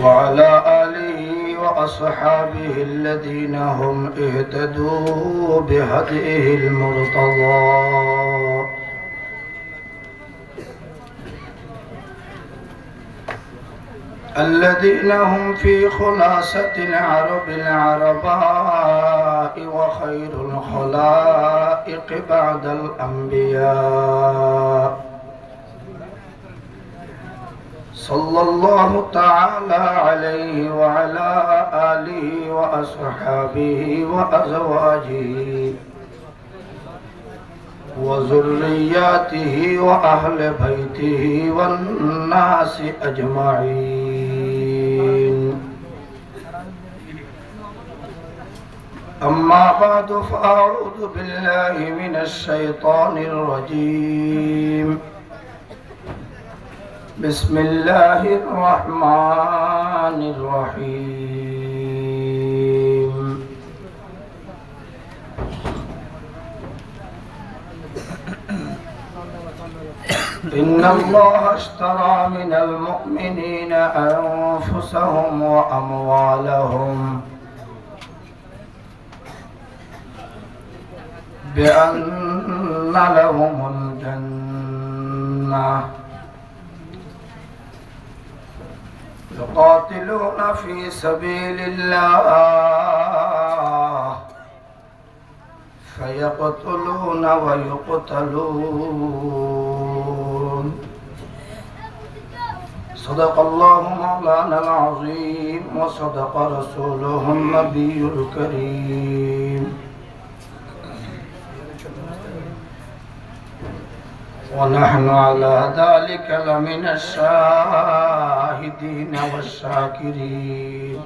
وعلى آله وأصحابه الذين هم اهتدوا بهديه المرتضى الذين هم في خلاصة العرب العرباء وخير الخلائق بعد الأنبياء صلى الله تعالى عليه وعلى آله وأصحابه وأزواجه وذرياته وأهل بيته والناس أجمعين. أما بعد فأعوذ بالله من الشيطان الرجيم. بسم الله الرحمن الرحيم. إن الله اشترى من المؤمنين أنفسهم وأموالهم بأن لهم الجنة يقاتلون في سبيل الله فيقتلون ويقتلون. صدق الله مولانا العظيم وصدق رسوله النبي الكريم. ونحن على ذلك لمن الشاهدين والشاكرين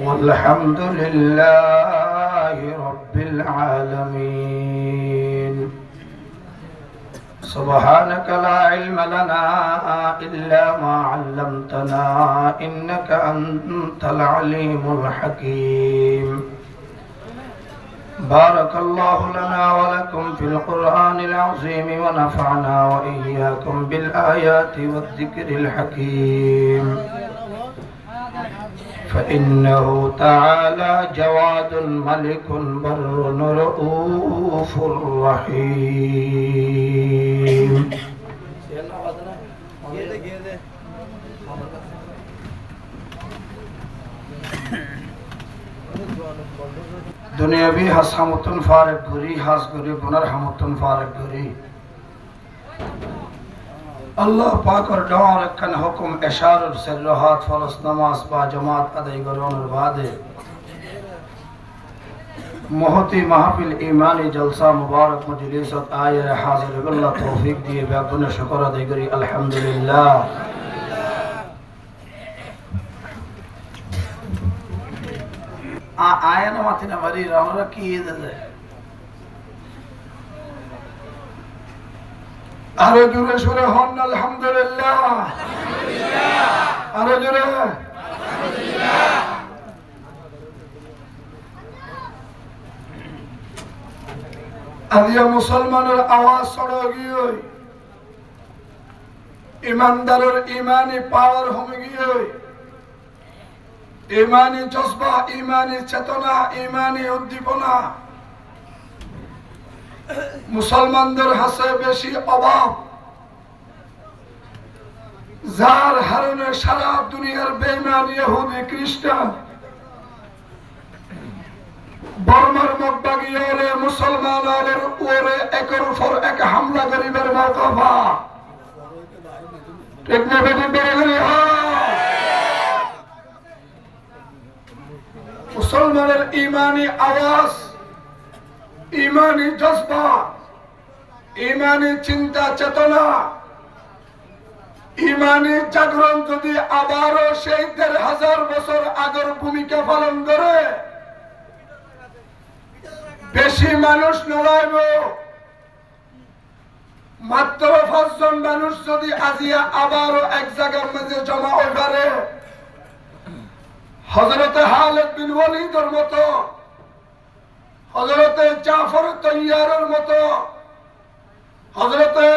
والحمد لله رب العالمين. سبحانك لا علم لنا إلا ما علمتنا إنك أنت العليم الحكيم. بارك الله لنا ولكم في القرآن العظيم ونفعنا وإياكم بالآيات والذكر الحكيم. فإنه تعالى جواد ملك بر رؤوف رحيم. দুনিয়াবি হাসামতুন ফারেক করি হাস করি গুনার হামতুন ফারেক করি আল্লাহ পাকর ডাওয়ার একখান হুকুম এশারুর সিরহাত ফরজ নামাজ বা জামাত আদায় করানোর বাদে মহতি মাহফিল ইমানি জলসা মুবারক মজলিসত আয়ে হাজির আল্লাহ তৌফিক দিয়ে ব্যাপনে শুকর আদায় করি আলহামদুলিল্লাহ। আয়না মাথি না বাড়ি আমরা কি আরো জোরে সুরে হন আলহামদুলিল্লাহ, আরো জোরে। আদিয়া মুসলমানের আওয়াজ ছড়া গিয়ে ইমানদারের ইমানি পাওয়ার হমে গিয়ে ইমানি জজবা, ইমানি চেতনা, ইমানি উদ্দীপনা মুসলমানদের হাসে বেশি অভাব, যার হারণে সারা দুনিয়ার বেঈমান ইহুদি খ্রিস্টান বর্মার মগবাগিয়ারে মুসলমানের উপরে একের উপর এক হামলা করিবার মৌকা ঠিক না বেটি বেরে মুসলমানের ইমানি আওয়াজ, ইমানি জজবা, ইমানি চিন্তা চেতনা, ইমানি জাগরণ যদি আবারও সেই ১,৫০০ বছর আগের ভূমিকা পালন করে বেশি মানুষ নড়াইব, মাত্র ৫ জন মানুষ যদি আজিয়া আবারও এক জায়গার মাঝে জমা হয়ে পারে, হযরতে খালিদ বিন ওয়ালিদের মতো, হযরতে জাফর তৈয়ারের মতো, হযরতে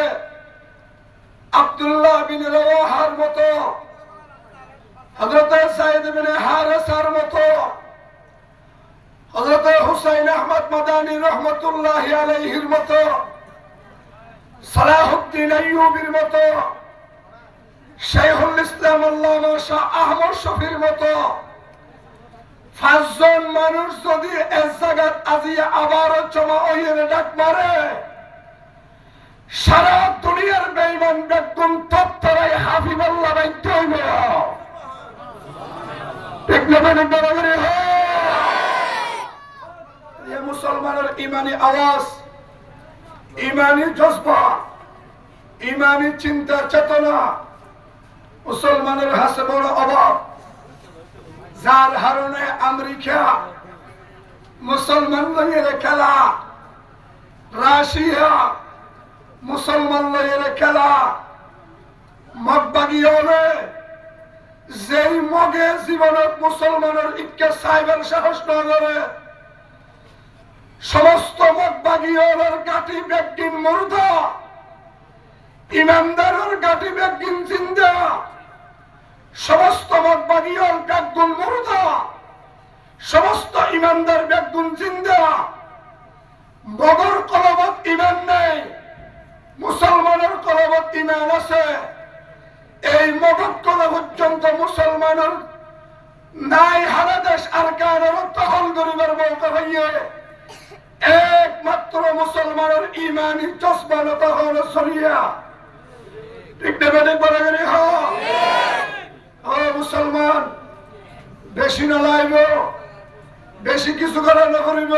আব্দুল্লাহ বিন রাওয়াহার মতো, হযরত সাইদ বিন হারেসার মতো, হযরত হুসাইন আহমদ মাদানী রহমাতুল্লাহি আলাইহির মতো, সালাহুদ্দিন আইয়ুবীর মতো, শাইখুল ইসলাম আল্লামা শাহ আহমদ শফির মতো পাঁচজন মানুষ যদি এক জায়গায় আজিয়া আবারও জমা হইয়ে ডাক মারে, সারা দুনিয়ার বেঈমান বেগুন তত্তরাই হাবিবাল্লাহ বাইতে হইবে। ঠিক না বেঈমান বরাবরই হয়। এই মুসলমানের ঈমানি আওয়াজ, ঈমানি জজবা, ঈমানি চিন্তা চেতনা মুসলমানের হাসে বড় অভাব, যার কারণে আমেরিকা মুসলমান লইয়ের খেলা, রাশিয়া মুসলমান লইয়ের খেলা, মগবাগি হলে যেই মগে জীবনত মুসলমানের ইটকে সাইবার সাহস না করে, সমস্ত মগবাগি হলের গাটি বেগিন মুর্দা, ইমানদারের গাটি বেগিন জিন্দা, সমস্ত মগবাগি হল বেগুন মুর্দা, সমস্ত ইমানদার বেগুন জিন্দা। মগর কলবত ইমান নেই, মুসলমানের কলবত ইমান আছে। এই মগর কল পর্যন্ত মুসলমানের নাই হারা দেশ আর কারোর তহল গরিবের মৌকা হইয়ে একমাত্র মুসলমানের ইমানি জজবানতা হল সরিয়া। ঠিক না বেঠিক বলে গেলি মুসলমান বেশি না লাইব, বেশি কিছু করা না করিব।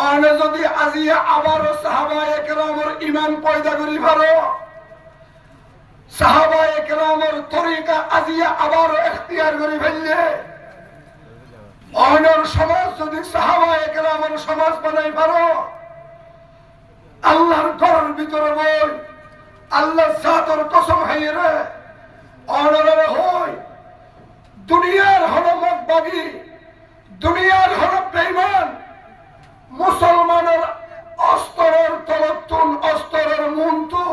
অনে যদি আজিয়া আবারও সাহাবায়ে কেরামের ঈমান পয়দা করি পারো, সাহাবায়ে কেরামের তরিকা আজিয়া আবারও ইখতিয়ার করি ফেললে, অনের সমাজ যদি সাহাবায়ে কেরামের সমাজ বানাই পারো, আল্লাহর ঘরের ভিতরে বই আল্লাহ জাতের কসম হাইরে অনরে হই দুনিয়ার হলো মগবাগি, দুনিয়ার হলো বেঈমান, মুসলমানের অস্তরের তলতুন অস্তরের মুন্তু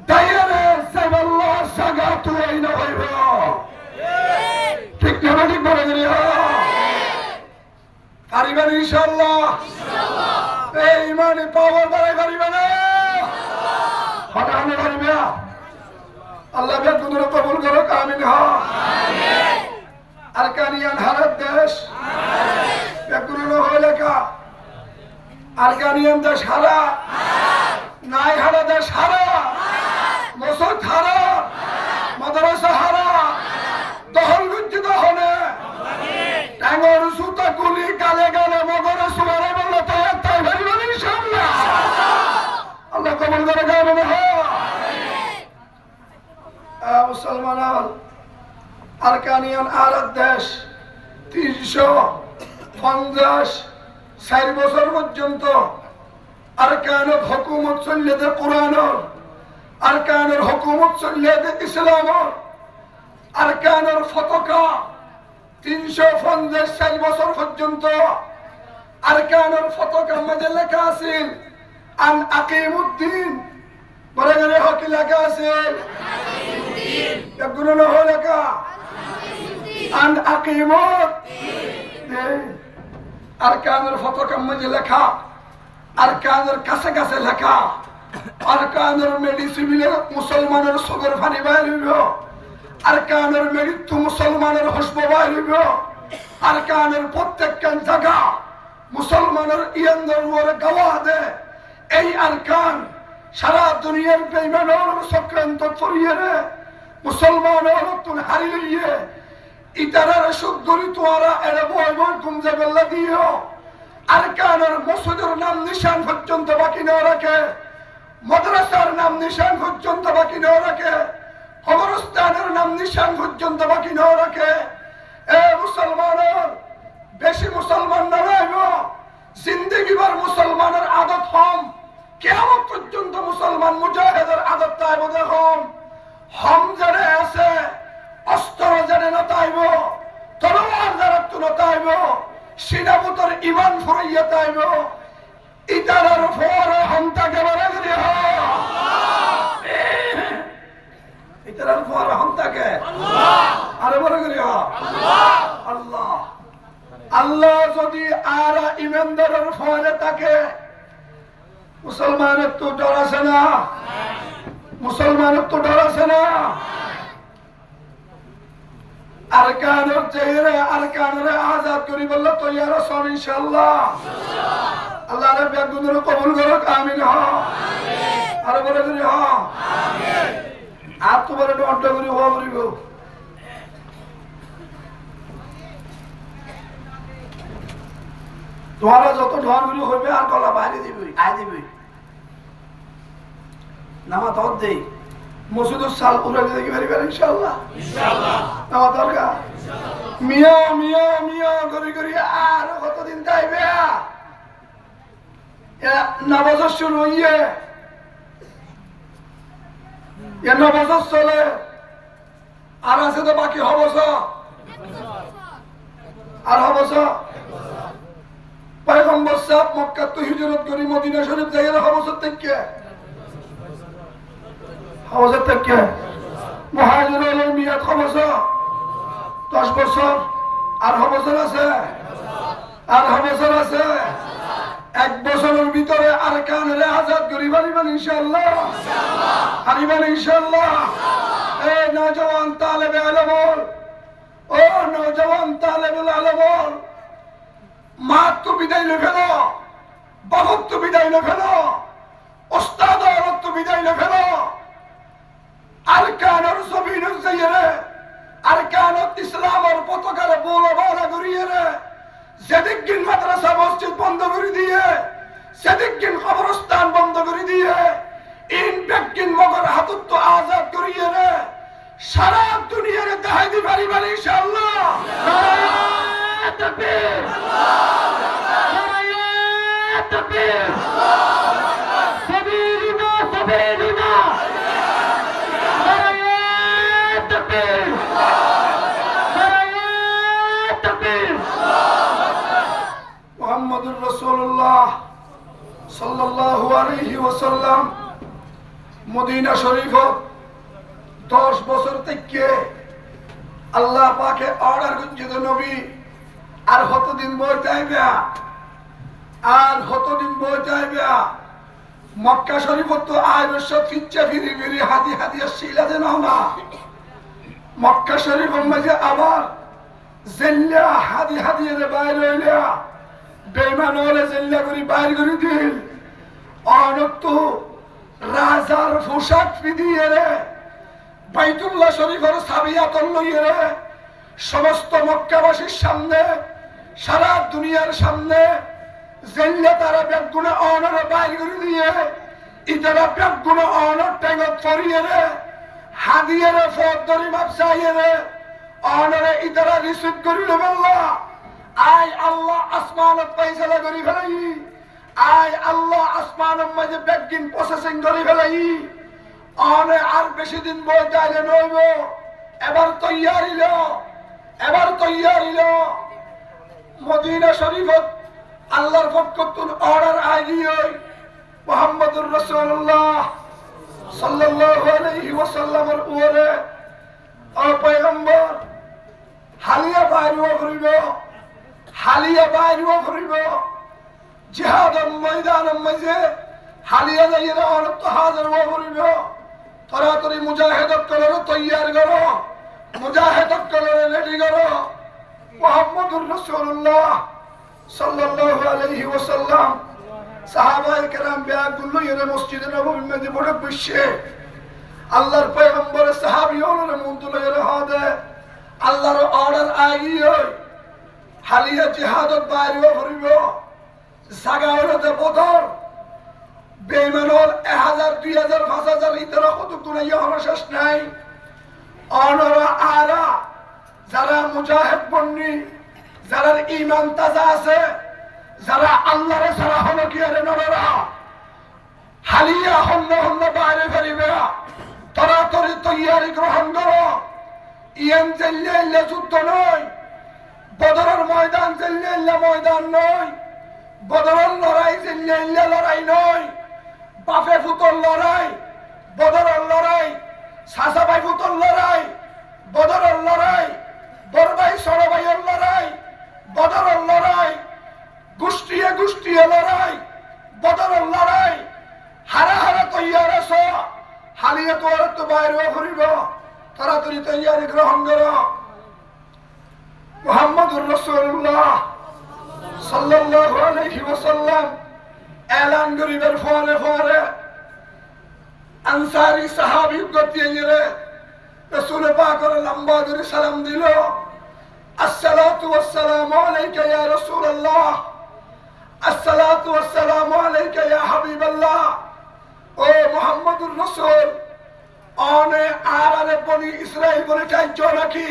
দায়রে জাবাল্লাহ জাগাতু আইনা হইব। ঠিক না ঠিক বলে গেলি পারিবেন ইনশাআল্লাহ। এই ইমানি পাওয়ার বাড়াই পারিবে না, হঠাৎ পারিবে। আল্লাহ বেগুনের কবুল করো, আমিন। আরকানিয়ান হারাত দেশ বেগুনের হইলে কা আরকানিয়ান দেশ হারা নাই, হারা দেশ হারা, মসজিদ হারা, মাদ্রাসা হারা, দহল গুঞ্জিত হলে টাঙ্গর সুতা গুলি গালে গালে মগরে সুমারে বললো তাই তাই ভারিবেন ইনশাআল্লাহ। আল্লাহ কবুল করে গাবেন। মুসলমান আরকানিয়ান আরব দেশ 354 বছর পর্যন্ত আরকানের হুকুমত চললে কোরআনের, আরকানের হুকুমত চললে ইসলামের, আরকানের পতাকা 354 বছর পর্যন্ত আরকানের পতাকার মধ্যে লেখা আছে আন আকিমুদ্দিন। বলে গেলে হকি লেখা আছে এগুলো হলো লেখা আন আকিমুদ। আরকানের পতাকার মধ্যে লেখা, আরকানের কাছে কাছে লেখা, আরকানের মেডিসিবিলে মুসলমানের সগর ফানি বাইরিব, আরকানের মৃত্যু মুসলমানের হসব বাইরিব, আরকানের প্রত্যেকখান জায়গা মুসলমানের ইয়ানদের উপরে গাওয়া দে। এই আরকান সারা দুনিয়ার বেঈমানের চক্রান্ত ছড়িয়ে রে মুসলমানের তুন হারি লইয়ে ইতারার সুগরি তোয়ারা এরে বয় বয় গুমজে বেল্লা দিও। আরকানের মসজিদের নাম নিশান পর্যন্ত বাকি না রাখে, মাদ্রাসার নাম নিশান পর্যন্ত বাকি না রাখে, কবরস্থানের নাম নিশান পর্যন্ত বাকি না রাখে। এ মুসলমানের বেশি মুসলমান না রইব, জিন্দেগি ভর মুসলমানের আদত হম, কিয়ামত পর্যন্ত মুসলমান মুজাহিদের আদত তাইব দেখম। হম যারা আছে অস্ত্র যারা নতাইব, তলোয়ার যারা তু নতাইব, সিনাবুতর ইমান ফুরাইয়া তাইব, ইতারার ফোর হমতাকে বলে মুসলমানের তো ডর আছে না? মুসলমানের তো ডর আছে না? আরকানের চেহারা আরকানের আজাদ করি বললে তৈয়ার আছেন ইনশাআল্লাহ? আল্লাহ রে বেগুনের কবুল করুক, আমিন। হ আর বলে করি হ আর তোমার একটু অন্ট করি হওয়া করিব। তোমারা যত ঢনগুলি হইবে আর গলা বাইরে দিবি, আয় দিবি। নামা ধর দেই মসুদুর সাল উড়ে দেখি পারিবে ইনশাআল্লাহ? নামা দরকার মিয়া মিয়া মিয়া করি করি আর কতদিন যাইবে? নবজর শুরু হইয়ে নবজর চলে আর আছে তো বাকি হবস আর হবস। পয়গম্বর সাহেব মক্কা তো হিজরত করি মদিনা শরীফ যাই হবসর থেকে হবসর থেকে মুহাজির হলেন মিয়াদ হবস 10 বছর আর হবসর আছে আর হবসর আছে। 1 বছরের ভিতরে আর কানের আজাদ করি পারিবেন ইনশাআল্লাহ? পারিবেন ইনশাআল্লাহ? এই নওজওয়ান তালেবে ইলম, ও নওজওয়ান তালেবুল ইলম, মা তো বিদায় লে ফেলো, বহুত তো বিদায় লে ফেলো, ওস্তাদ আর তো বিদায় লে ফেলো। আর কানের জমিন যাইরে আর কানত ইসলামের পতাকারে বলো বলা করিয়ে রে যেদিন মাদ্রাসা মসজিদ বন্ধ করে দিয়ে সেদিন কবরস্থান বন্ধ করে দিয়ে ইনফেক্টিন মগর হাতত্ব আজাদ করিয়ে রে সারা দুনিয়ারে দেখাই দি পারিবেন ইনশাআল্লাহ? নারায়ে তাকবীর, নারায়ে তাকবীর, সাবিলুনা সাবিলুনা, নারায়ে তাকবীর, নারায়ে তাকবীর। মুহাম্মদুর রাসূলুল্লাহ সাল্লাল্লাহু আলাইহি ওয়াসাল্লাম মদিনা শরীফ 10 বছর থেকে আল্লাহ পাকে অর্ডার করছে নবী আর কতদিন বই যাইবে আর কতদিন বই যাইবে। মক্কা শরীফ তো আয়বশ্য ফিচ্চা ফিরি ফিরি হাতি হাতি শিলা দেন না। মক্কা শরীফ মাঝে আবার জেল্লা হাদি হাদি রে বাইরে হইলা বেঈমান হলে জেল্লা করি বাইর করে দিল। অনক্ত রাজার পোশাক পিদিয়ে রে বাইতুল্লাহ শরীফের সাবিয়াতল লইয়ে রে সমস্ত মক্কাবাসীর সামনে সারা দুনিয়ার সামনে জেল্লা তারা বেগুনা অনরে বাইর করে দিয়ে ইতারা বেগুনা অনর টেঙ্গত ফরিয়ে রে হাদিয়ে রে ফদরি মাপসাইয়ে রে অনরে ইতারা রিসিভ করিল বল্লা। আয় আল্লাহ আসমানত ফয়সালা করি ফেলাই, আয় আল্লাহ আসমানের মাঝে বেগিন প্রসেসিং করি ফেলাই। অনে আর বেশি দিন বই যাইলে নইব, এবার তৈয়ারিল, এবার তৈয়ারিল। মদিনা শরীফত আল্লাহর পক্ষ থেকে অর্ডার আইগিয়ে মুহাম্মদুর রাসূলুল্লাহ সাল্লাল্লাহু আলাইহি ওয়াসাল্লামের উপরে ও পয়গম্বর হালিয়া বাইরে করিব, হালিয়া বাইরে করিব। জিহাদের ময়দানের মাঝে হালিয়া যাইয়ে অনেক হাজার করিব। তরাতরি মুজাহিদত করে তৈয়ার করো, মুজাহিদত করে রেডি করো। মুহাম্মদুর রাসূলুল্লাহ সাল্লাল্লাহু আলাইহি ওয়াসাল্লাম সাহাবায়ে কেরাম ব্যাগুলো এর মসজিদে নববীর মধ্যে বড় বসে আল্লাহর পয়গম্বরের সাহাবীওরে মুন্দুলে রহাদে আল্লাহর অর্ডার আইয়ে হালিয়া জিহাদত বাইরে করিব। জাগাওরতে বদর বেঈমানর 1000 2000 5000 ইতরা কত গুনাইয়া হলো শেষ নাই। অনরা আরা যারা মুজাহিদ বন্নি, যারা ঈমান তাজা আছে, যারা আল্লাহর সারা হলো কি আরে নররা হালিয়া হন্ন হন্ন বাইরে ফেরিবে। তরাতরি তৈয়ারি গ্রহণ করো। ইয়ান জেল্লে যুদ্ধ নয়, বদরের ময়দান জেল্লে ময়দান নয়, বদরের লড়াই জেল্লে লড়াই নয়, বাপে ফুতর লড়াই, বদরের লড়াই, সাসা ভাই ফুতর লড়াই, বদরের লড়াই, বড় ভাই ছোট ভাইয়ের লড়াই, বদরের লড়াই, গোষ্ঠীয়ে গোষ্ঠীয়ে লড়াই, বদরের লড়াই, আলিয়া তোর তো বাইরে ফুরিব তাড়াতাড়ি তৈয়ারি গ্রহণ করো মুহাম্মদুর রাসূলুল্লাহ সাল্লাল্লাহু আলাইহি ওয়াসাল্লাম এলান করিবার পরে পরে আনসারী সাহাবী গতিয়ে রাসূল পাকের লম্বা করে সালাম দিল আসসালাতু ওয়াসসালামু আলাইকা ইয়া রাসূলুল্লাহ আসসালাতু ওয়াসসালামু আলাইকা ইয়া হাবিবাল্লাহ ও মুহাম্মদুর রাসূল অনে আরারে বনি ইসরাইল বলে চাইছো নাকি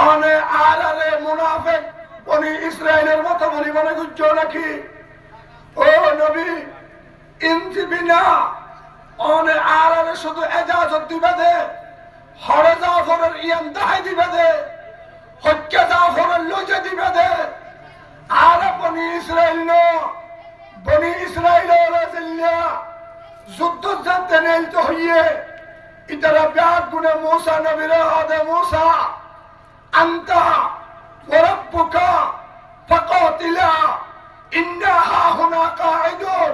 অনে আরারে মুনাফিক বনি ইসরাইলের মতো বলি মনে করছো নাকি ও নবী ইনতিবিনা অনে আরারে শুধু ইজাজত দিবে দে হরে জাফরের ইয়াম দাহাই দিবে দে হজ্জা জাফরের লজে দিবে দে আর বনি ইসরাইল রাজিল্লা যুদ্ধ জানতে নেইতে হইয়ে ইতারা ব্যাগ গুনে মুসা নবীর আদে মুসা আন্তা ওয়ারাব্বুকা ফাকাতিলা ইন্না হাহুনা কাঈদুন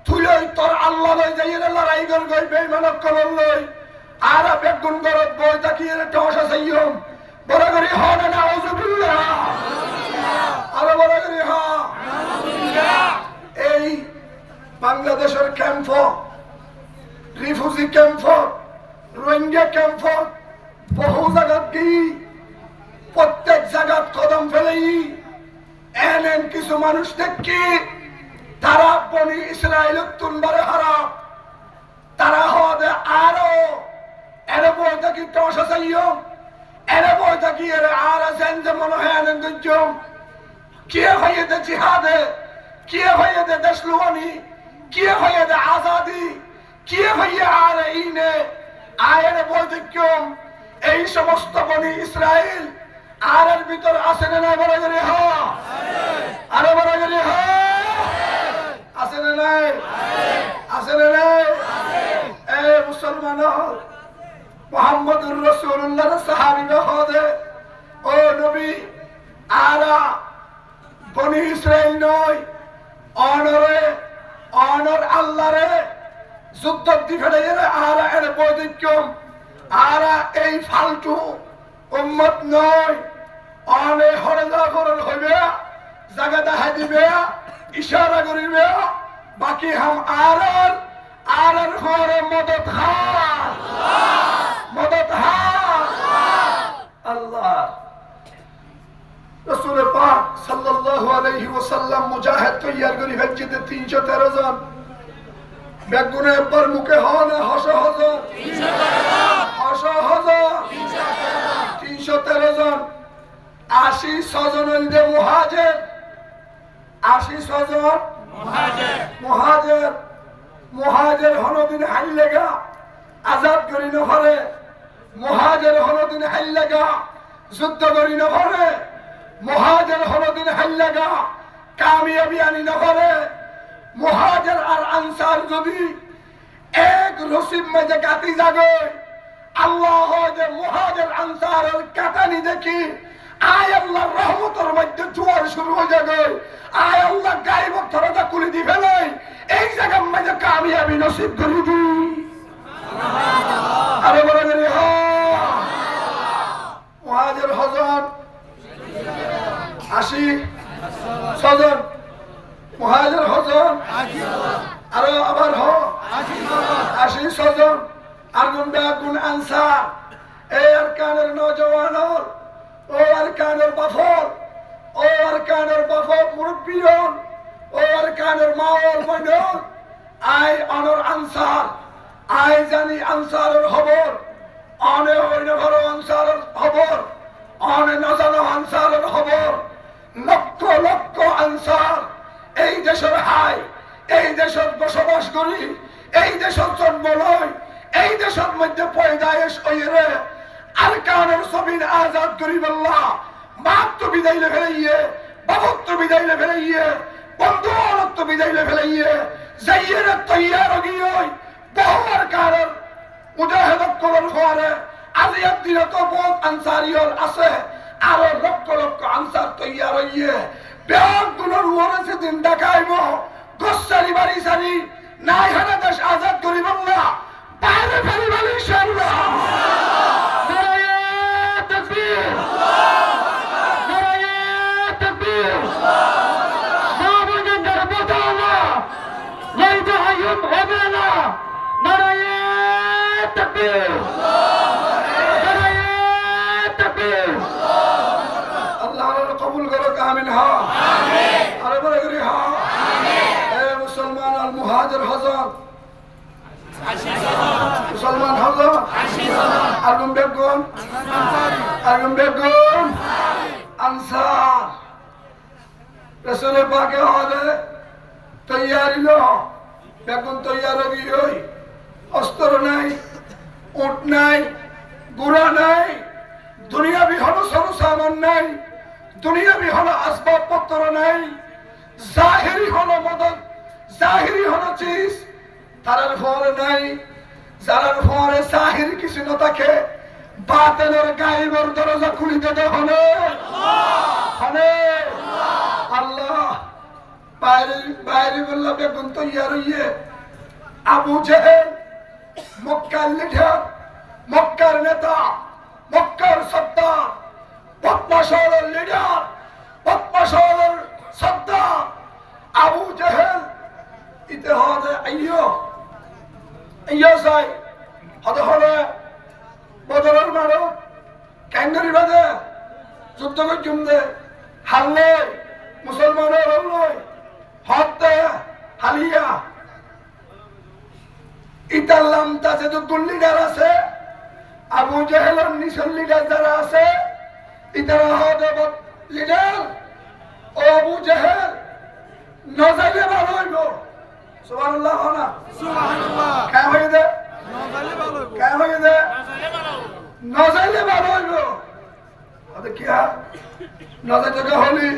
তুই তোর আল্লাহ লই যাইরে লড়াই কর গই বেঈমানক কলল লই আর বেগুন গরত বই তাকিয়ে টসা সাইয়ম বড় করে হনা নাউযুবিল্লাহ আর বড় করে হা এই বাংলাদেশের camp refugee camp Rohingya camp বহু জায়গা কি প্রত্যেক জায়গা কদম ফেলেই এন কিছু মানুষ দেখি তারা বনি ইসরায়েল তুনবারে হারা তারা হদে আরো এর বই থাকি টসা চাইও এর বই থাকি এর আর আছেন যে মনে হয় আনন্দ দুর্যম কে হয়ে দে জিহাদে কে হয়ে দে দেশলুয়ানি কে হয়ে দে আজাদি কে হয়ে আর ইনে আয়ের বই দেখম এই সমস্ত বনি ইসরায়েল আর এর ভিতর আছে না বড় করে হ আরে বড় করে হ আছে না নাই আছে না নাই এ মুসলমান মুহাম্মদুর রাসূলুল্লাহর সাহাবী হদে ও নবী আরা বনি ইসরায়েল নয় অনর আল্লাহরে যুদ্ধ দিফেড়ে আরা এর বৈদিক্যম আরা এই ফালতু উম্মত নয় অনে হরজা করল হইবে জায়গা দেখা দিবে ইশারা করিবে বাকি হাম আর হরে মদত আল্লাহ রাসূল পাক সাল্লাল্লাহু আলাইহি ওয়াসাল্লাম মুজাহিদ তৈয়ার করি হজ্জেতে 313 জন বেগুনে পর মুখে হনে হস হাজার 313 জন 86 জন হইলে মুহাজির 86 জন মুহাজির হনদিন হাইলেগা আজাদ করি নফরে মুহাজির হনদিন হাইলেগা যুদ্ধ করি নফরে মুহাজির হনদিন হাইলেগা কামিয়াবি আনি নফরে মুহাজির আর আনসার যদি এক রসিব মধ্যে কাটি যাবে আল্লাহ যে মুহাজির আনসারের কাটানি দেখি আয় আল্লাহর রহমতের মধ্যে জোয়ার শুরু হয়ে যাবে আয় আল্লাহ গায়েব ধরাটা খুলে দিবে নাই এই জায়গার মধ্যে কামিয়াবি নসিব করে দি আরে বড় করে মুহাজির হজন 86 জন মুহাজির হজন আরো আবার 86 জন আগুন বেগুন আনসার এই আরকানের নওজওয়ানর ও আরকানের বাফর ও আরকানের বাফর মুরব্বিয়ন ও আরকানের মাওয়ার মন্ডল আই অনর আনসার আই জানি আনসারের খবর অনে হইনে বড় আনসারের খবর অনে নজানো আনসারের খবর লক্ষ লক্ষ আনসার এই দেশের হাই এই দেশের বসবাস করি এই দেশের জন্ম লয় এই দেশের মধ্যে পয়দায়েশ হইরে আরকানের জমিন আজাদ করিবাল্লাহ বাপ তো বিদাইলে ফেলাইয়ে বাবক তো বিদাইলে ফেলাইয়ে বন্ধু অলত তো বিদাইলে ফেলাইয়ে যাইয়ের তৈয়ার গিয়ে বহু আরকানের মুজাহিদত করার পরে আজিয়ার দিনে তো বহুত আনসারিয়র আছে আরো লক্ষ লক্ষ আনসার তৈয়ার হইয়ে ব্যাগ গুলোর ওরে সেদিন দেখাইব গোসারি বাড়ি সারি নাই হানা দেশ আজাদ করিবাল্লাহ হাজার হজন মুসলমান হজন আগুন বেগুন আনসার রসুলের পাকে হলে তৈয়ারি ল বেগুন তৈয়ার হই অস্ত্র নাই উট নাই গুড়া নাই দুনিয়াবি হলো সরু সামান নাই দুনিয়াবি হলো আসবাবপত্র নাই জাহিরি হলো মদত জাহিরি হলো চিজ তারার ফলে নাই যারার ফলে জাহিরি কিছু না থাকে বাতেনের গায়েবের দরজা খুলে দিতে হলে আল্লাহ বাইরে বাইরে বললাম বেগুন তৈয়ার হইয়ে আবু জেহেল মক্কার লিডার মক্কার নেতা মক্কার সর্দার বদমাশের লিডার বদমাশের সর্দার আবু জেহেল ইতে হদে আইয়ো যাই হদে হলে বদরের মারো ক্যাঙ্গারি বাদে যুদ্ধ করতে হারলে মুসলমানের হল্লই হতে হালিয়া ইতাল্লাম তাতে তো লিডার আছে আবু জেহেলের নিচের লিডার যারা আছে ইতারা হতে লিডার ও আবু জেহেল নজাইলে ভালো হইব সুবহানাল্লাহ না সুবহানাল্লাহ কে হই দে নজাইলে ভালো হইব কে হই দে নজাইলে ভালো হইব আরে কি নজাই তো হলি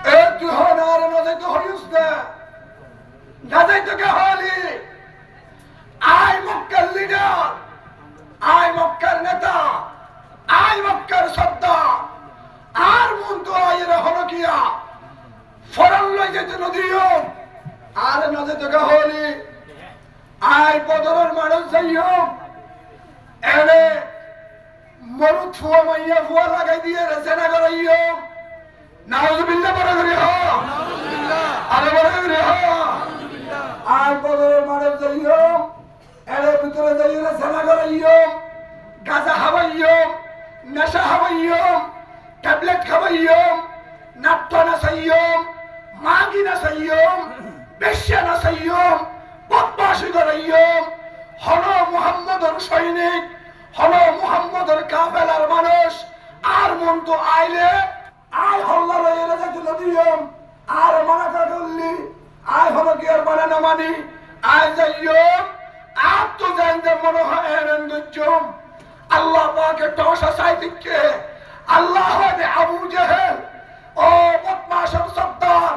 এ তুই হনার নজাই তো হইস না নজাই তো হলি আই মক্কার লিডার আই মক্কার নেতা আই মক্কার সর্দার আর মন তো আইরা হলো কিয়া ফরল লই যেতে নদীও আর নজে তো হলি আই বদরের মানুষ যাইও এনে মরু থুয়া মাইয়া ফুয়া লাগাই দিয়ে রেসেনা করাইও নাউজুবিল্লাহ বড় করে হ নাউজুবিল্লাহ আরে বড় করে হ নাউজুবিল্লাহ আই বদরের মানুষ যাইও এনে ভিতরে যাই রেসেনা করাইও গাজা হাবাইও নেশা হাবাইও ট্যাবলেট খাবাইও নাট্য নাচাইও মাগি নাচাইও বেশ্যা নাচাইও বদমাশি করাইও হল মুহাম্মদের সৈনিক হল মুহাম্মদের কাফেলার মানুষ আর মন তো আইলে আয় হল্লা রইলে যাইতে দিও আর মানা করলি আয় হলো কি আর মানা না মানি আয় যাইও আর তো জানতে মনে হয় এরন্দুজ্জম আল্লাহ পাকে টসা সাইদিকে আল্লাহ হয় আবু জেহেল ও বদমাশের সর্দার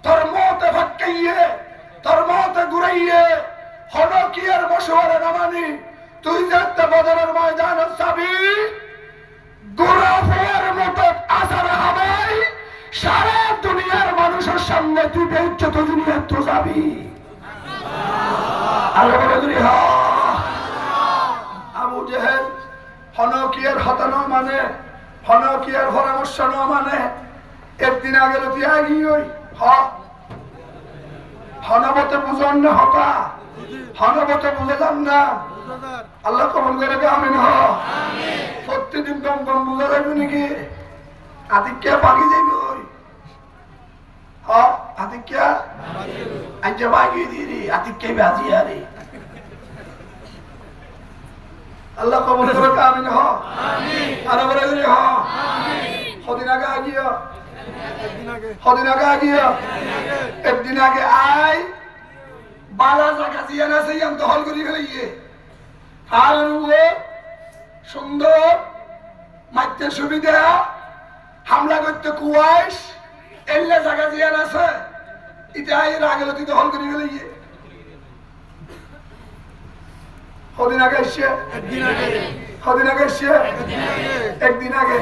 তোর মতে ভাটকাইয়ে তোর মতে ঘুরাইয়ে হলো কি আর মশওয়ারা না মানি তুই যাতে বদরের ময়দানে যাবি গোরাফের মতো আসার হবাই সারা দুনিয়ার মানুষের সামনে তুই বেউচ্চত দুনিয়ার তো যাবি আল্লাহ বলে দুরি হ আবু জেহেল হনকিয়ার হতানো মানে হনকিয়ার পরামর্শ ন মানে একদিন আগে তুই আগি ওই হনবতে বুঝন না হতা হনবতে বুঝে যান না আল্লাহ কবুল করে আমিন হ প্রতিদিন কম কম বুঝা যাইব নাকি আতিক্যা পাকি যাইব ওই আতিক্যা আজ্ঞা বাগি দিদি আতিক্যাই বাজি আরে আল্লাহ কবুল করে আমিন হ আমিন আর বলে হ আমিন হদিন আগে আগিয়া একদিন আগে আই বালা জায়গা জিয়া না সেই আমি দখল করি ফেলে আর সুন্দর মাইতে সুবিধা হামলা করতে কুয়াইশ এলে জায়গা জিয়া আছে এটা এর আগে তুই দখল করি ফেলে হদিন আগে এসছে একদিন আগে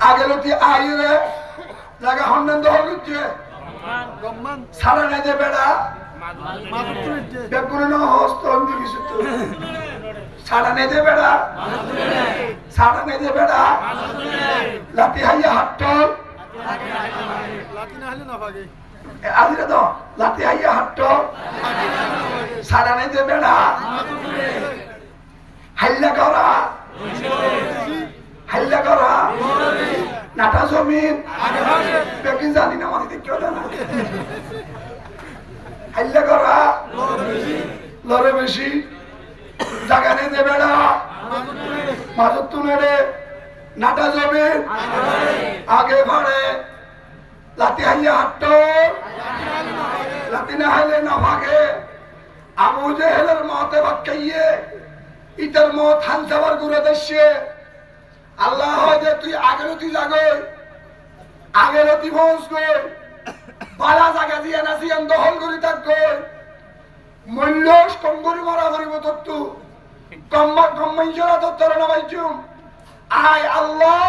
আগে লতি আইরে জায়গা হন্ডন দখল করছে সারা নাই যে বেড়া বেগুনে না হস্ত অন্য কিছু তো সারা নাই যে বেড়া লাতি হাইয়া হাট্টল আজিরে তো লাতি হাইয়া হাট্টল সারা নাই যে বেড়া হাইলা করা নাটা জমিন বেকিন জানি না মানে কেউ জানা হাইলে করা লড়ে বেশি জায়গা নিতে বেড়া মাজত তুলে নাটা জমিন আগে ভাড়ে লাতি হাইয়া হাঁটত লাতি না হাইলে না ভাগে আবু জেহেলের মতে বাক্কাইয়ে ইটার মত হানসাবার গুড়ে দেশে আল্লাহ হয় তুই আগেরতি জাগই আগেরতি ভোজ গই বালা জায়গা দিয়ে নাচিয়ান দখল করি থাক গই মূল্য কঙ্গরি মারা করিব তত্তু কম্মাইজরা তত্তর না বাইজুম আয় আল্লাহ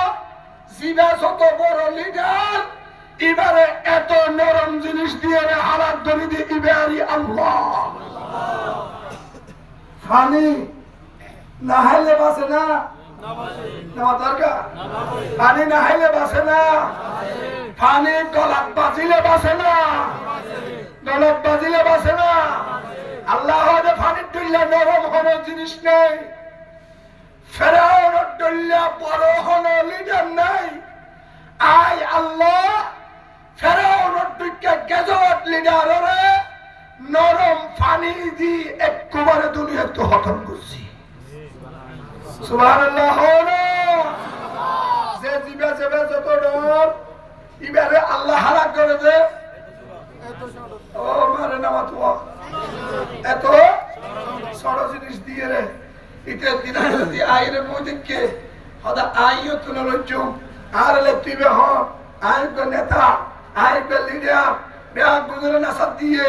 জিবা যত বড় লিডার এবারে এত নরম জিনিস দিয়ে হালাত ধরি দিয়ে ইবারি আল্লাহ ফানি না হাইলে বাসে না পানি না হাইলে বাসে না পানি গলাত বাজিলে বাসে না গলাত বাজিলে বাসে না আল্লাহ পানির ডুল্লা নরম হন জিনিস নেই ফেরাউনের ডুল্লা বড় হন লিডার নাই আয় আল্লাহ ফেরাউনের ডুল্লা গেজট লিডার নরম পানি দি একবারে দুনিয়া তো খতম করছি সুবহানাল্লাহ হলো যে জিবে জিবে যত ডর ইবারে আল্লাহ হালাক করে দে ও মারে নামা তো এত ছোট জিনিস দিয়ে রে ইতে দিনা যদি আইরে মোদিকে হদা আইও তুলে লইছুম আর লে তুইবে হ আইবে নেতা আইবে লিডার ব্যাগ গুজরে নাসাদ দিয়ে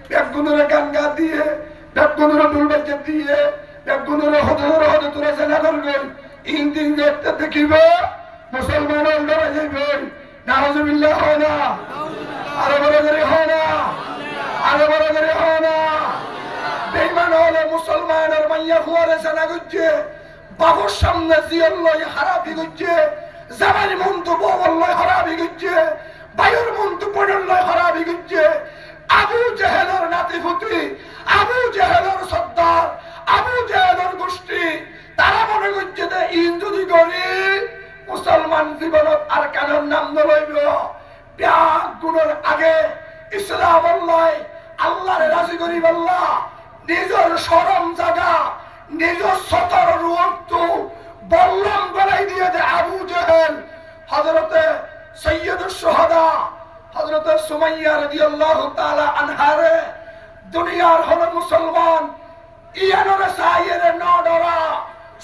ব্যাগ গুজরে গান গা দিয়ে ব্যাগ গুজরে দুলবাজে দিয়ে ব্যাগ গুজরে হদে তোরা সেনা করবে ইনদিন দেখতে দেখিবে মুসলমান লড়ে যাইবে নাউজুবিল্লাহ হয় না আরে বড় করে হয় না আরে বড় করে হয় না বেঈমান হলে মুসলমানের মাইয়া হুয়ারে সেনা গুজে বাবুর সামনে জিয়ল লই হারাবি গুজে জামানি মন্তু বল লই হারাবি গুজে বায়ুর মন্তু পড়ল লই হারাবি গুজে আবু জেহেলের নাতিপুতি আবু জেহেলের সর্দার আবু জেহেলের গোষ্ঠী তারা মনে করছে যে ইন যদি করি মুসলমান জীবনত আর কানের নাম নলইব ব্যাগ গুণের আগে ইসলাম আল্লাহরে রাজি করি বল্লা নিজের শরম জাগা নিজের সতর রুয়ত বললাম গলাই দিয়ে যে আবু জেহেল হযরতে সৈয়দুশ শুহাদা হযরতে সুমাইয়া রাদিয়াল্লাহু তাআলা আনহারে দুনিয়ার হলো মুসলমান ইয়ানরে সাইয়েরে না ডরা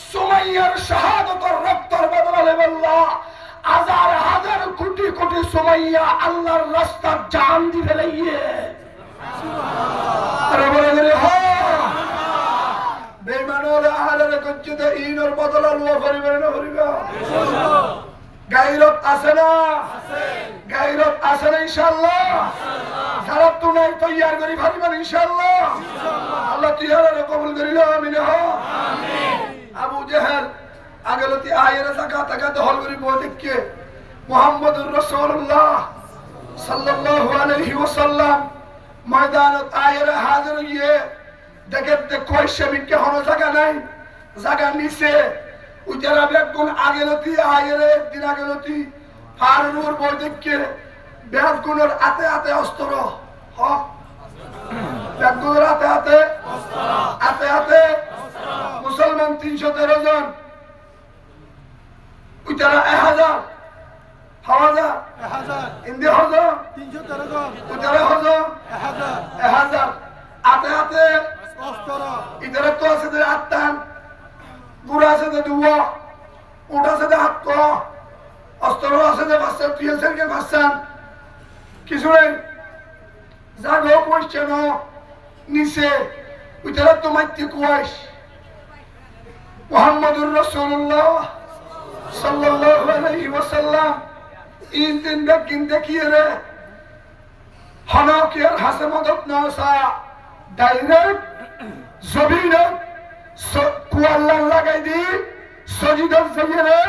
সুমাইয়ার শাহাদাতের রক্তের বদলে বললা হাজার হাজার কোটি কোটি সুমাইয়া আল্লাহর রাস্তায় জান দি ফেলাইয়ে সুবহানাল্লাহ আরে বলে রে হ বেঈমানরে আহলে গজ্জতে ইনর বদলা লওয়া করিবে না করিবে ইনশাআল্লাহ গায়রত আছে না আছে গায়রত আছে না ইনশাআল্লাহ ইনশাআল্লাহ যারা তো নাই তৈয়ার করি পারিবেন ইনশাআল্লাহ ইনশাআল্লাহ আল্লাহ তিহারে কবুল করিল আমিন আমিন আবু জেহেল আগলতি আয়ের জায়গা টাকা দখল করি বদিকে মুহাম্মদুর রাসূলুল্লাহ সাল্লাল্লাহু আলাইহি ওয়াসাল্লাম ময়দানত আয়ের হাজির হইয়ে দেখতে কয়শে মিটকে হনো জায়গা নাই জায়গা নিচে উজারা বেগুন আগলতি আয়ের একদিন আগলতি ফারুর বদিকে বেগুনের আতে আতে অস্ত্র হ বেগুনের আতে আতে অস্ত্র আতে আতে মুসলমান 313 জন উজারা 1000 1000 ইন্দি হাজার 313 জন উজারা হাজার 1000 আতে আতে অস্ত্র ইদারে তো আছে যে আত্তান গুড়া আছে যে দুয়া উঠা আছে যে হাত অস্ত্র আছে যে বাচ্চা তুই সেরকে বাচ্চান কিছু নেই জাগো কোয়েশ্চেন নিচে উজারা তো মাইতে কুয়াইশ মুহাম্মদুর রাসূলুল্লাহ সাল্লাল্লাহু আলাইহি ওয়াসাল্লাম ইন দিন বেকিন দেখিয়ে রে হনকিয়ার হাসে মদত নাসা ডাইরেক্ট জবিনে কুয়াল্লাহ লাগাই দি সজিদত যাইয়ে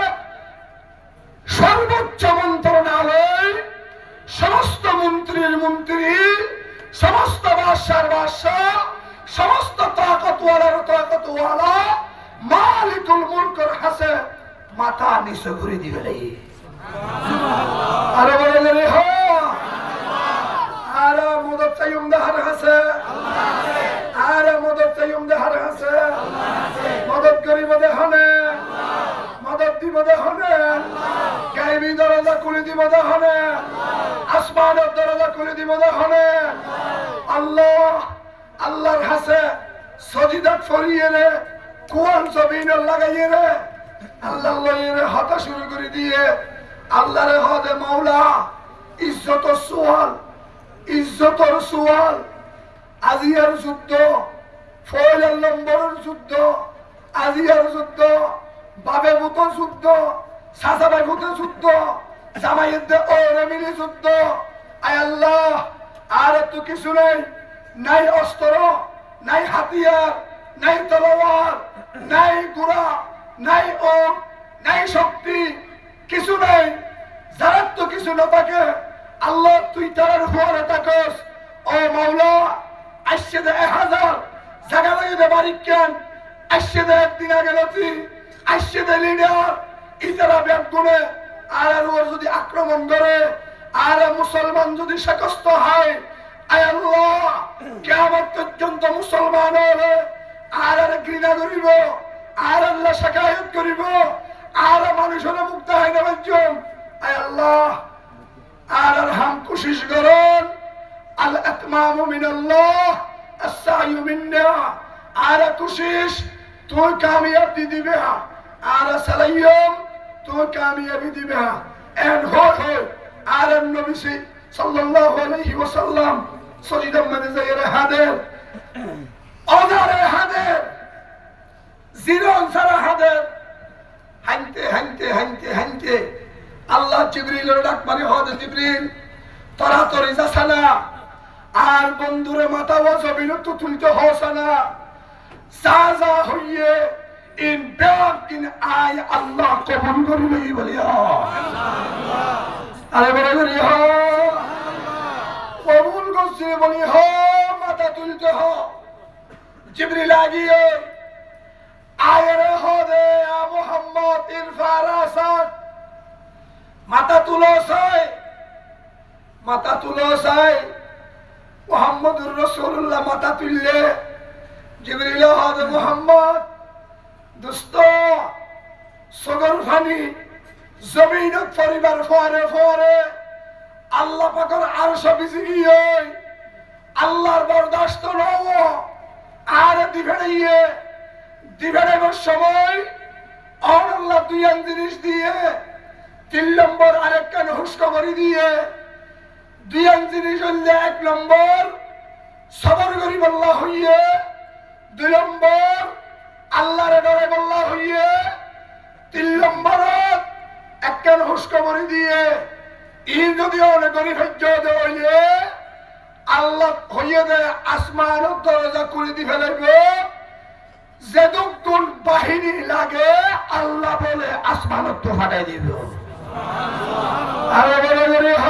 সর্বোচ্চ মন্ত্রণালয় সমস্ত মন্ত্রীর মন্ত্রী সমস্ত বাদশার বাদশাহ সমস্ত তাকতওয়ালার তাকতওয়ালা মালিকুল মুলকের হাসে মাথা নিচে ঘুরে দিবে সুবহানাল্লাহ আরে বলে রে হো আরে মদত চাইম দেহার আছে আরে মদত চাইম দেহার আছে মদত করিব দেহনে মদত দিব দেহনে গাইবি দরজা খুলে দিব দেহনে আসমানের দরজা খুলে দিব দেহনে আল্লাহ আল্লাহর হাসে সজিদাত ফরিয়ে রে কোন জমিন লাগাইয়ে রে আল্লাহ লইয়ে হতা শুরু করে দিয়ে আল্লাহরে হদে মাওলা ইজ্জতর সুয়াল ইজ্জতর সুয়াল আজিয়ার যুদ্ধ ফয়লাল নম্বরের যুদ্ধ আজিয়ার যুদ্ধ বাবে ভূত যুদ্ধ সাসাবাই ভূত যুদ্ধ জামাইয়ের ওরে মিলি যুদ্ধ আয় আল্লাহ আর তো কিছু নেই নাই অস্ত্র নাই হাতিয়ার নাই তলোয়ার নাই ঘোড়া নাই ওট নাই শক্তি কিছু নাই যারা তো কিছু না থাকে আল্লাহ তুই তার উপরে থাকস ও মাওলা আসছে দে 1000 জায়গা লাগে দে বাড়ি কেন আসছে দে একদিন আগে নথি আসছে দে লিডার ইতারা ব্যাগ গুনে আর ওর যদি আক্রমণ করে আর মুসলমান যদি শাকস্ত হয় আয় আল্লাহ কিয়ামত পর্যন্ত মুসলমান হলে আর ঘৃণা করিব আর আল্লাহ শাকায়ত করিব আর মানুষের মুক্ত হয় না বাজ্যম আয় আল্লাহ আর হাম কোশিশ করুন আল ইতমামু মিনাল্লাহ আস-সা'য়ু মিন্না আর কোশিশ তুই কামিয়াবি দিবে আর সালাইয়ম তুই কামিয়াবি দিবে এন্ড হয় আর নবী সাল্লাল্লাহু আলাইহি ওয়াসাল্লাম সজিদা মানে যায়রে হাদের ওদারে হাদের জিরন সারা হাদের হানতে হানতে হানতে হানতে আল্লাহ জিবরিলের ডাক মারি হদ জিবরিল তরাতরি যাসানা আর বন্ধুরে মাথা ও জমিন তো তুলতে হসানা সাজা হইয়ে ইন বাকিন আয় আল্লাহ কবুল করিলেই বলিয়া আরে বলে করিয়া কবুল করছে বলি হ মাথা তুলতে হ জিবরিল আগিয়ে আয়রে হদে আ মুহাম্মদ ইরফা রাসাক মাথা তুলো সাই মুহাম্মদুর রাসূলুল্লাহ মাথা তুললে জিবরিল হদে মুহাম্মদ দোস্ত সগর ফানি জমিনত পরিবার ফরে আল্লাহ পাকের আরশ বিজিয়ে আল্লাহর বরদাস্ত নও আর দিবেড়াইবার সময় আল্লাহ দুই জিনিস দিয়ে 3 নম্বর আরেক কান হুশখবরি দিয়ে 2 জিনিস হইলে 1 নম্বর সবর করি বল্লা হইয়ে 2 নম্বর আল্লাহরে ডরে বল্লা হইয়ে 3 নম্বর এক কান হুশখবরি দিয়ে ই যদি অনেক গরিব হইতে হইলে আল্লাহ হইয়ে দে আসমানের দরজা খুলে দি ফেলাইবে যেদুকুন বাহিনী লাগে আল্লাহ বলে আসমানত তো ফাটাই দিবে আরে বলে বলে হ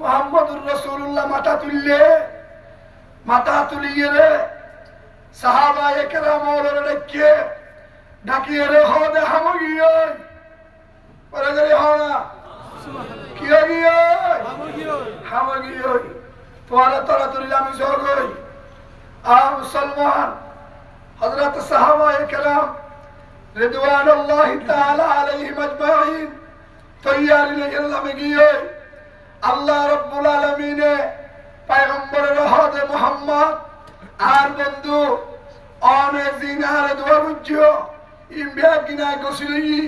মুহাম্মদুর রাসূলুল্লাহ মাথা তুলিয়ে রে সাহাবায়ে কেরাম ওরে ডাকিয়ে রে হ দে হামগিয়ে পরে করে হ না কি গিয়ে হামগিয়ে তোরা তাড়াতাড়ি আমি জগই মুসলমান হযরত সাহাবায়ে কেরাম রিদওয়ানুল্লাহি তাআলা আলাইহিম আজমাইন তৈয়ারি লাগলাম গিয়ে আল্লাহ রাব্বুল আলামিনে পয়গম্বরের হদে মুহাম্মদ আর বন্ধু অনে জিনার দোয়া বুঝছো ইমবিয়া কিনা গসিলি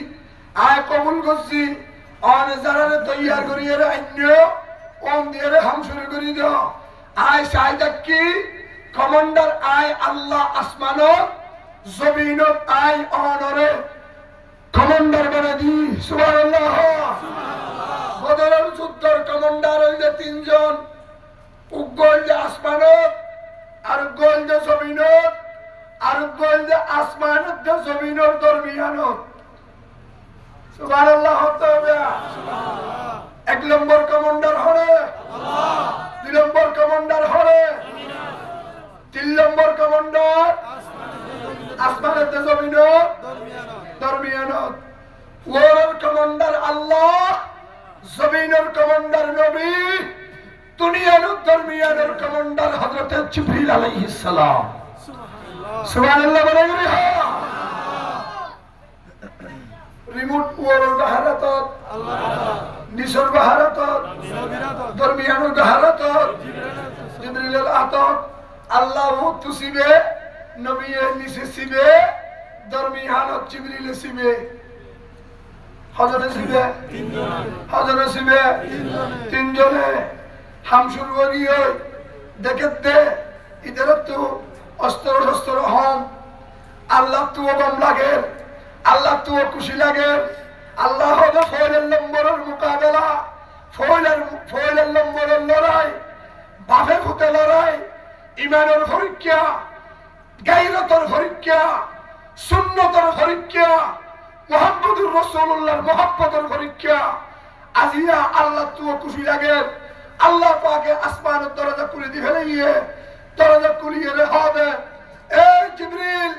আয় কবুল করছি অনে জারারে তৈয়ার করিয়ে রে আইন্য ওন দিয়ে রে হাম শুরু করি দাও আয় সাইদা কি কমান্ডার আয় আল্লাহ আসমানত জমিনত আয় অনরে কমান্ডার বনে দি সুবহানাল্লাহ বদরের যুদ্ধের কমান্ডার হইলে 3 জন উগল যে আসমানত আর গোল যে জমিনত আর গোল যে আসমানত যে জমিনের দরমিয়ানত সুবহানাল্লাহ হবে সুবহানাল্লাহ 1 নম্বর কমান্ডার হরে আল্লাহ 2 নম্বর কমান্ডার হরে 3 নম্বর কমান্ডার আসমানের জমিনের দরমিয়ানত ওর কমান্ডার আল্লাহ জমিনের কমান্ডার নবী দরমিয়ানের কমান্ডার হযরত জিবরিল আলাইহিস সালাম। সুবহানাল্লাহ বলে রিমোট ওয়ার বাহারাত আল্লাহ নিসর বাহারাত দরমিয়ানের বাহারাত জিবরিলের আতক আল্লাহ তুসিবে নবীয়ে নিসে সিবে দরমিয়ানত জিবরিলে সিবে হযরত সিবে হযরত সিবে তিনজনে হামসুর ওগিয়ে দেখতে ইধার তো অস্ত্র শস্ত্র হম আল্লাহ তো গম লাগে আল্লাহ তো খুশি লাগে আল্লাহ হবে ফয়লের নম্বরের মোকাবেলা ফয়লের নম্বরের লড়াই বাফে ফুতে লড়াই ইমানের পরীক্ষা গায়রতের পরীক্ষা সুন্নতের পরীক্ষা মুহাম্মদুর রাসূলুল্লাহর মুহাব্বতের পরীক্ষা আজিয়া আল্লাহ তো খুশি লাগে আল্লাহ পাকে আসমানের দরজা খুলে দি ফেলে দরজা খুলিয়ে রে হবে এই জিবরিল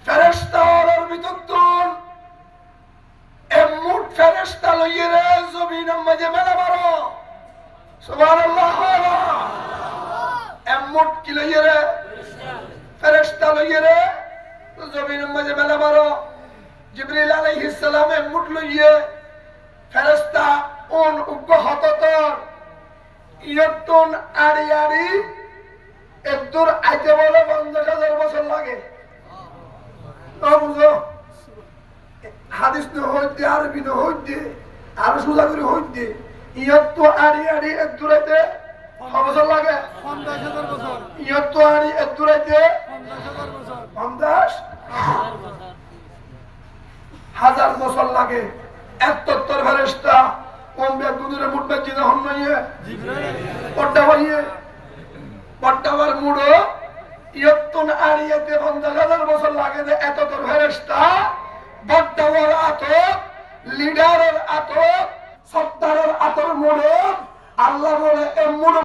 ফেরেশতার ভিতর এমুট ফেরেশতা লইয়ে রে জমিনের মাঝে মেলা মারো সুবহানাল্লাহ এমুট কি লইয়ে রে ফেরেশতা লইয়ে রে জমিনের মাঝে মেলা মারো জিবরিল আলাইহিস সালাম এমুট লইয়ে ফেরেশতা ওন উগ্র হততর ইয়তুন আড়ি আড়ি একদূর আইতে বলে 50,000 বছর লাগে বুঝো হাদিস ন হইতে আরবি ন হইতে আর সোজা করে হইতে ইয়তু আড়ি আড়ি একদূর আইতে বছর লাগে 50,000 বছর ইয়তু আড়ি একদূর আইতে 50,000 বছর 50,000 বছর লাগে এত্তর ফেরেশতা কোন বেগুনের মুটবে জিনা হন নইয়ে জিবরাইল পড়টা হইয়ে পড়টাবার মুড়ো ইয়তুন আড়িয়াতে 50,000 বছর লাগে যে এততর ফেরেশতা বড়টাওয়ার আতক লিডারের আতক সত্তারের আতর মুড়ো আল্লাহ বলে এ মুড়ো